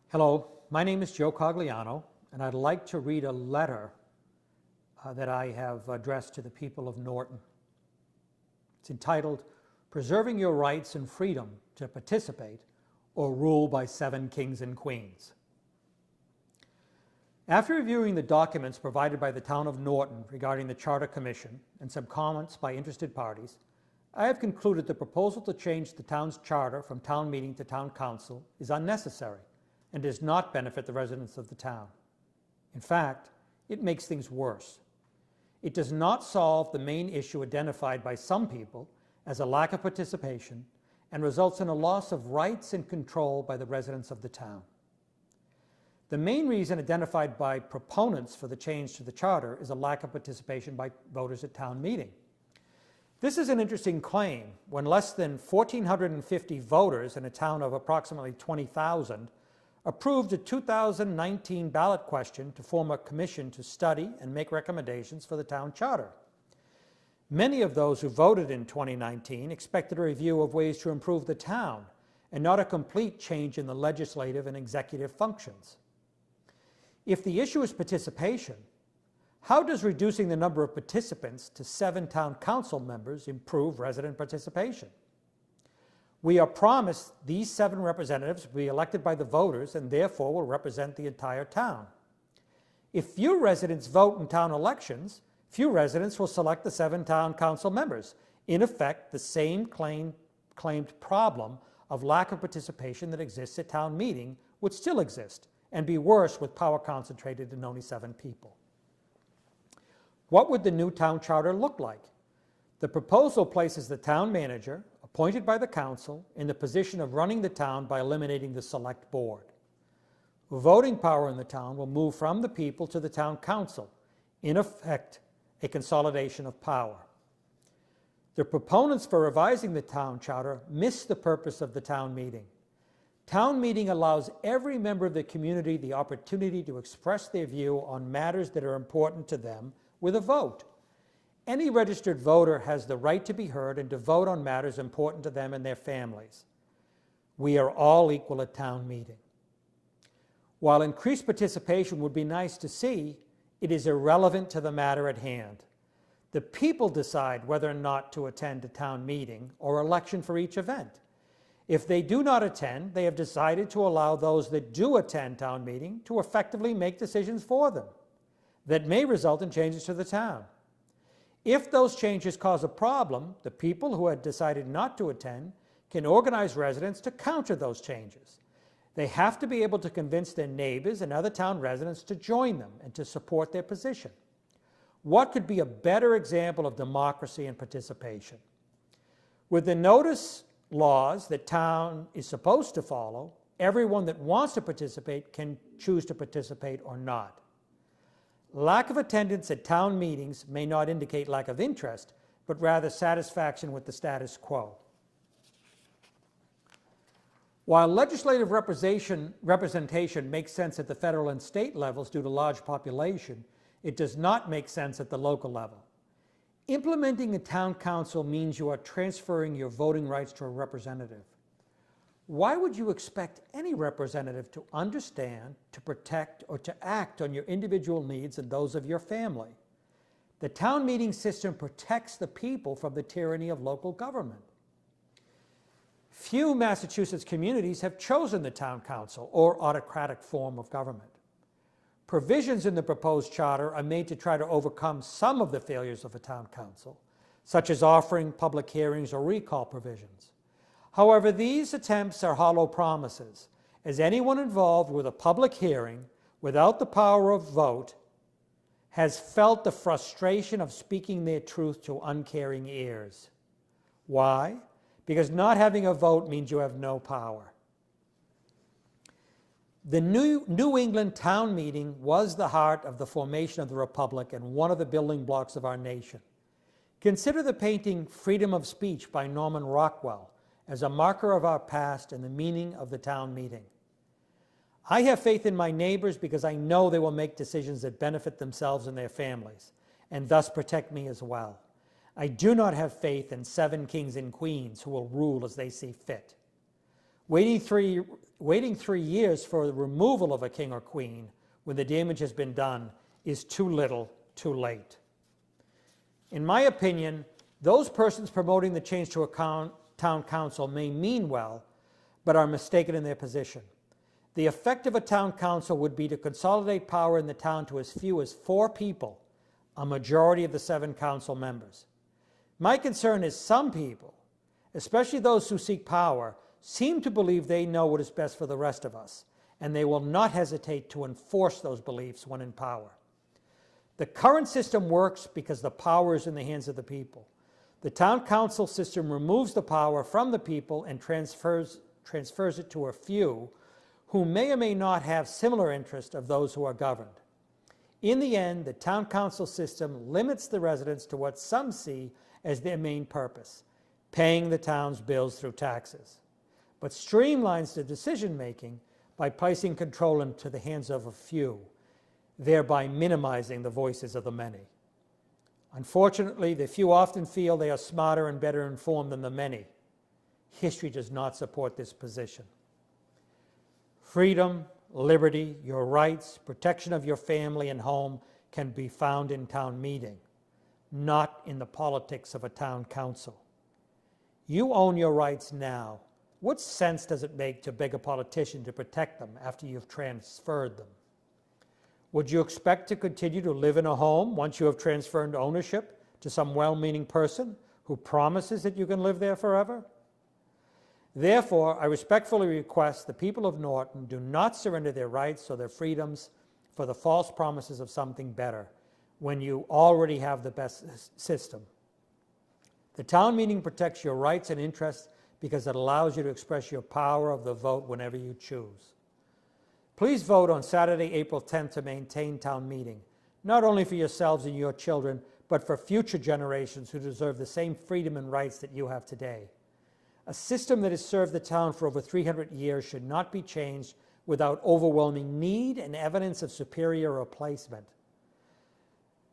Hello, my name is Joe Cogliano, and I'd like to read a letter that I have addressed to the people of Norton. It's entitled, Preserving Your Rights and Freedom to Participate or Rule by Seven Kings and Queens. After reviewing the documents provided by the town of Norton regarding the Charter Commission and some comments by interested parties, I have concluded the proposal to change the town's charter from town meeting to town council is unnecessary and does not benefit the residents of the town. In fact, it makes things worse. It does not solve the main issue identified by some people as a lack of participation and results in a loss of rights and control by the residents of the town. The main reason identified by proponents for the change to the charter is a lack of participation by voters at town meeting. This is an interesting claim when less than 1,450 voters in a town of approximately 20,000 approved a 2019 ballot question to form a commission to study and make recommendations for the town charter. Many of those who voted in 2019 expected a review of ways to improve the town and not a complete change in the legislative and executive functions. If the issue is participation, how does reducing the number of participants to 7 town council members improve resident participation? We are promised these 7 representatives will be elected by the voters and therefore will represent the entire town. If few residents vote in town elections, few residents will select the 7 town council members. In effect, the same claimed problem of lack of participation that exists at town meeting would still exist and be worse with power concentrated in only 7 people. What would the new town charter look like? The proposal places the town manager, appointed by the council, in the position of running the town by eliminating the select board. Voting power in the town will move from the people to the town council, in effect, a consolidation of power. The proponents for revising the town charter miss the purpose of the town meeting. Town meeting allows every member of the community the opportunity to express their view on matters that are important to them with a vote. Any registered voter has the right to be heard and to vote on matters important to them and their families. We are all equal at town meeting. While increased participation would be nice to see, it is irrelevant to the matter at hand. The people decide whether or not to attend a town meeting or election for each event. If they do not attend, they have decided to allow those that do attend town meeting to effectively make decisions for them that may result in changes to the town. If those changes cause a problem, the people who had decided not to attend can organize residents to counter those changes. They have to be able to convince their neighbors and other town residents to join them and to support their position. What could be a better example of democracy and participation? With the notice laws that town is supposed to follow, everyone that wants to participate can choose to participate or not. Lack of attendance at town meetings may not indicate lack of interest, but rather satisfaction with the status quo. While legislative representation makes sense at the federal and state levels due to large population, it does not make sense at the local level. Implementing a town council means you are transferring your voting rights to a representative. Why would you expect any representative to understand, to protect, or to act on your individual needs and those of your family? The town meeting system protects the people from the tyranny of local government. Few Massachusetts communities have chosen the town council or autocratic form of government. Provisions in the proposed charter are made to try to overcome some of the failures of a town council, such as offering public hearings or recall provisions. However, these attempts are hollow promises, as anyone involved with a public hearing without the power of vote has felt the frustration of speaking their truth to uncaring ears. Why? Because not having a vote means you have no power. The New England town meeting was the heart of the formation of the Republic and one of the building blocks of our nation. Consider the painting Freedom of Speech by Norman Rockwell as a marker of our past and the meaning of the town meeting. I have faith in my neighbors because I know they will make decisions that benefit themselves and their families, and thus protect me as well. I do not have faith in 7 kings and queens who will rule as they see fit. Waiting three years for the removal of a king or queen when the damage has been done is too little, too late. In my opinion, those persons promoting the change to a town council may mean well, but are mistaken in their position. The effect of a town council would be to consolidate power in the town to as few as 4 people, a majority of the 7 council members. My concern is some people, especially those who seek power, seem to believe they know what is best for the rest of us, and they will not hesitate to enforce those beliefs when in power. The current system works because the power is in the hands of the people. The town council system removes the power from the people and transfers it to a few who may or may not have similar interests of those who are governed. In the end, the town council system limits the residents to what some see as their main purpose, paying the town's bills through taxes, but streamlines the decision-making by placing control into the hands of a few, thereby minimizing the voices of the many. Unfortunately, the few often feel they are smarter and better informed than the many. History does not support this position. Freedom, liberty, your rights, protection of your family and home can be found in town meeting, not in the politics of a town council. You own your rights now. What sense does it make to beg a politician to protect them after you've transferred them? Would you expect to continue to live in a home once you have transferred ownership to some well-meaning person who promises that you can live there forever? Therefore, I respectfully request the people of Norton do not surrender their rights or their freedoms for the false promises of something better when you already have the best system. The town meeting protects your rights and interests because it allows you to express your power of the vote whenever you choose. Please vote on Saturday, April 10th to maintain town meeting, not only for yourselves and your children, but for future generations who deserve the same freedom and rights that you have today. A system that has served the town for over 300 years should not be changed without overwhelming need and evidence of superior replacement.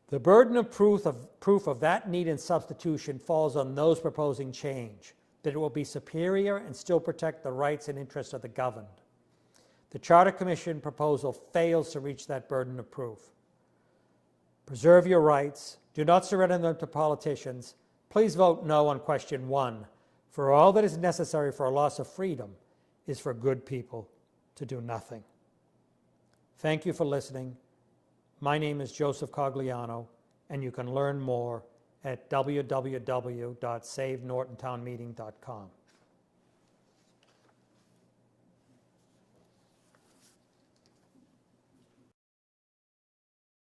The burden of proof of that need and substitution falls on those proposing change, that it will be superior and still protect the rights and interests of the governed. The Charter Commission proposal fails to reach that burden of proof. Preserve your rights. Do not surrender them to politicians. Please vote no on question 1. For all that is necessary for a loss of freedom is for good people to do nothing. Thank you for listening. My name is Joseph Cogliano, and you can learn more at www.savenortontownmeeting.com.